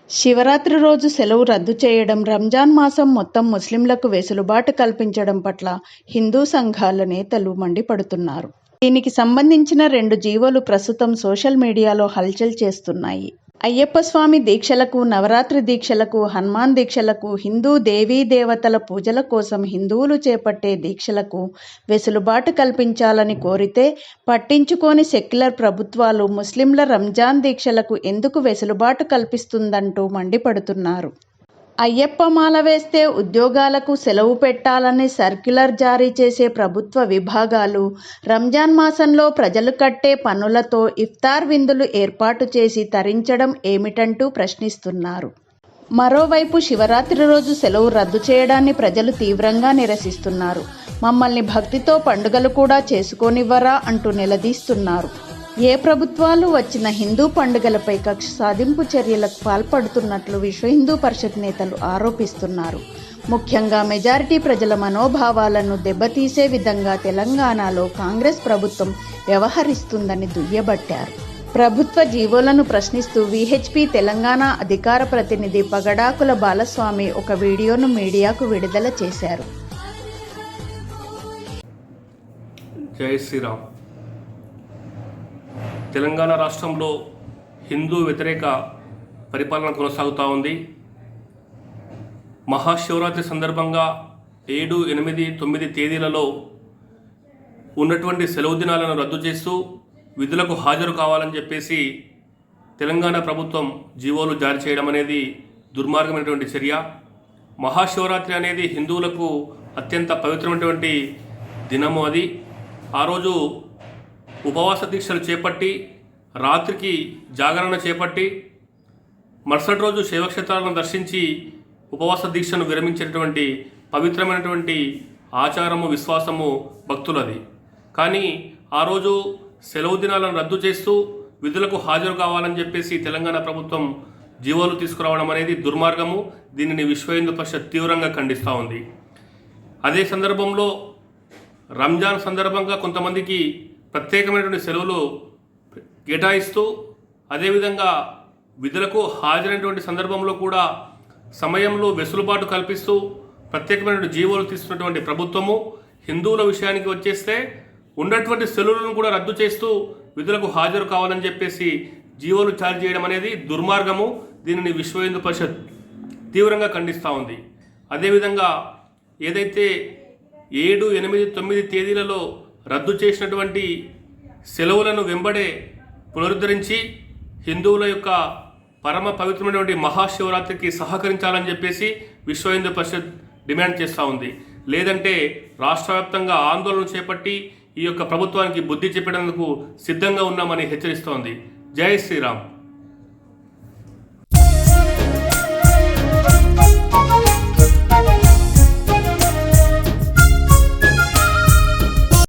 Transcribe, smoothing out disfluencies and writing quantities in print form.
శివరాత్రి రోజు సెలవు రద్దు చేయడం, రంజాన్ మాసం మొత్తం ముస్లింలకు వెసులుబాటు కల్పించడం పట్ల హిందూ సంఘాల నేతలు మండిపడుతున్నారు. దీనికి సంబంధించిన 2 జీవోలు ప్రస్తుతం సోషల్ మీడియాలో హల్చల్ చేస్తున్నాయి. అయ్యప్ప స్వామి దీక్షలకు, నవరాత్రి దీక్షలకు, హనుమాన్ దీక్షలకు, హిందూ దేవీ దేవతల పూజల కోసం హిందువులు చేపట్టే దీక్షలకు వెసులుబాటు కల్పించాలని కోరితే పట్టించుకోని సెక్యులర్ ప్రభుత్వాలు ముస్లింల రంజాన్ దీక్షలకు ఎందుకు వెసులుబాటు కల్పిస్తుందంటూ మండిపడుతున్నారు. అయ్యప్ప మాల వేస్తే ఉద్యోగాలకు సెలవు పెట్టాలని సర్క్యులర్ జారీ చేసే ప్రభుత్వ విభాగాలు రంజాన్ మాసంలో ప్రజలు కట్టే పన్నులతో ఇఫ్తార్ విందులు ఏర్పాటు చేసి తరించడం ఏమిటంటూ ప్రశ్నిస్తున్నారు. మరోవైపు శివరాత్రి రోజు సెలవు రద్దు చేయడాన్ని ప్రజలు తీవ్రంగా నిరసిస్తున్నారు. మమ్మల్ని భక్తితో పండుగలు కూడా చేసుకోనివ్వరా అంటూ నిలదీస్తున్నారు. ఏ ప్రభుత్వాలు వచ్చిన హిందూ పండుగలపై కక్ష సాధింపు చర్యలకు పాల్పడుతున్నట్లు విశ్వ హిందూ పరిషత్ నేతలు ఆరోపిస్తున్నారు. ముఖ్యంగా మెజారిటీ ప్రజల మనోభావాలను దెబ్బతీసే విధంగా తెలంగాణలో కాంగ్రెస్ ప్రభుత్వం వ్యవహరిస్తుందని దుయ్యబట్టారు. ప్రభుత్వ జీవోలను ప్రశ్నిస్తూ విహెచ్పి తెలంగాణ అధికార ప్రతినిధి పగడాకుల బాలస్వామి ఒక వీడియోను మీడియాకు విడుదల చేశారు. జై శ్రీరామ్. తెలంగాణ రాష్ట్రంలో హిందూ వ్యతిరేక పరిపాలన కొనసాగుతూ ఉంది. మహాశివరాత్రి సందర్భంగా 7, 8, 9 తేదీలలో ఉన్నటువంటి సెలవు దినాలను రద్దు చేస్తూ విధులకు హాజరు కావాలని చెప్పేసి తెలంగాణ ప్రభుత్వం జీవోలు జారీ చేయడం అనేది దుర్మార్గమైనటువంటి చర్య. మహాశివరాత్రి అనేది హిందువులకు అత్యంత పవిత్రమైనటువంటి దినము. అది ఆ రోజు ఉపవాస దీక్షలు చేపట్టి రాత్రికి జాగరణ చేపట్టి మరుసటి రోజు శైవక్షేత్రాలను దర్శించి ఉపవాస దీక్షను విరమించేటువంటి పవిత్రమైనటువంటి ఆచారము, విశ్వాసము భక్తులది. కానీ ఆ రోజు సెలవు దినాలను రద్దు చేస్తూ విధులకు హాజరు కావాలని చెప్పేసి తెలంగాణ ప్రభుత్వం జీవోలు తీసుకురావడం అనేది దుర్మార్గము. దీనిని విశ్వ హిందూ పరిషత్ తీవ్రంగా ఖండిస్తూ ఉంది. అదే సందర్భంలో రంజాన్ సందర్భంగా కొంతమందికి ప్రత్యేకమైనటువంటి సెలవులు కేటాయిస్తూ అదేవిధంగా విధులకు హాజరైనటువంటి సందర్భంలో కూడా సమయంలో వెసులుబాటు కల్పిస్తూ ప్రత్యేకమైనటువంటి జీవోలు తీసుకున్నటువంటి ప్రభుత్వము హిందువుల విషయానికి వచ్చేస్తే ఉన్నటువంటి సెలవులను కూడా రద్దు చేస్తూ విధులకు హాజరు కావాలని చెప్పేసి జీవోలు జారీ చేయడం అనేది దుర్మార్గము. దీనిని విశ్వ హిందూ పరిషత్ తీవ్రంగా ఖండిస్తూ ఉంది. అదేవిధంగా ఏదైతే 7, 8, 9 తేదీలలో రద్దు చేసినటువంటి సెలవులను వెంబడే పునరుద్ధరించి హిందువుల యొక్క పరమ పవిత్రమైనటువంటి మహాశివరాత్రికి సహకరించాలని చెప్పేసి విశ్వ హిందూ పరిషత్ డిమాండ్ చేస్తూ ఉంది. లేదంటే రాష్ట్ర వ్యాప్తంగా ఆందోళన చేపట్టి ఈ యొక్క ప్రభుత్వానికి బుద్ధి చెప్పేందుకు సిద్ధంగా ఉన్నామని హెచ్చరిస్తోంది. జై శ్రీరామ్.